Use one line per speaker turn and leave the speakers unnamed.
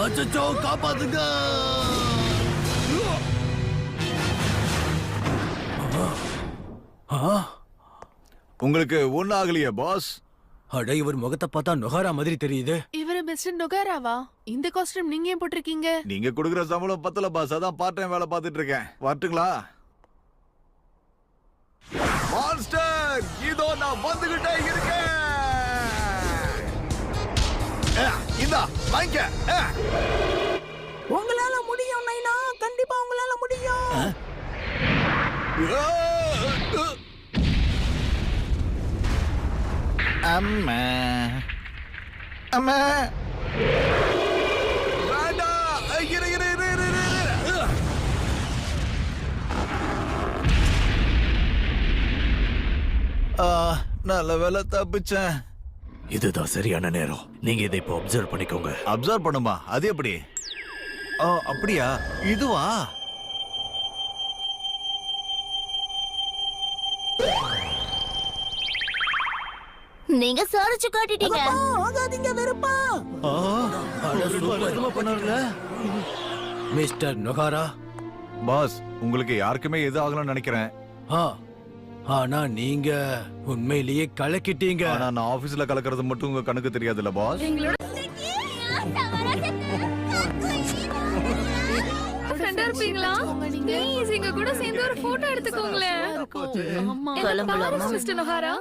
அச்சச்சோ, காப்பாத்துங்க.
உங்களுக்கு ஒண்ணு ஆகலையா பாஸ்?
அட, இவர் முகத்தை பார்த்தா நொகாரா மாதிரி தெரியுது.
இவரு மிஸ்டர் நொகாராவா? இந்த காஸ்டியூம் நீங்க ஏன் போட்டிருக்கீங்க?
நீங்க கொடுக்குற சம்பளம் பத்தல பாஸ், அதான் பார்ட் டைம் வேலை பார்த்துட்டு இருக்கேன். வரட்டுங்களா? மான்ஸ்டர், இதோ நான் வந்துகிட்டே இருக்கேன். இந்தா வாங்கிக்க.
உங்களால முடியும் நைனா, கண்டிப்பா உங்களால முடியும்.
அம்மா அம்மா வேண்டாம். இரு இரு இரு இரு இரு. நல்ல வேலை தப்பிச்சேன்.
இதுதான் சரியான நேரம். நீங்க இதை இப்போ அப்சர்வ் பண்ணிக்கோங்க.
அப்சர்வ் பண்ணுமா? அது எப்படி? அப்படியா? இதுவா?
நீங்க சோரிச்சு காட்டிட்டீங்க.
ஆகாதீங்க வெறுப்பா.
மிஸ்டர் நொகாரா.
பாஸ், உங்களுக்கு யாருக்குமே எது ஆகலன்னு நினைக்கிறேன்.
ஆனா நீங்க உண்மையிலேயே கலக்கிட்டீங்க.
ஆனா நான் ஆபீஸ்ல கலக்கிறது மட்டும் உங்க கணக்கு தெரியாதுல்ல பாஸ்?
இருப்பீங்களா? ப்ளீஸ் எங்க கூட சேர்ந்து ஒரு போட்டோ எடுத்துக்கோங்களேன்.
கிளம்பலாமா
மிஸ்டர் நொகாரா?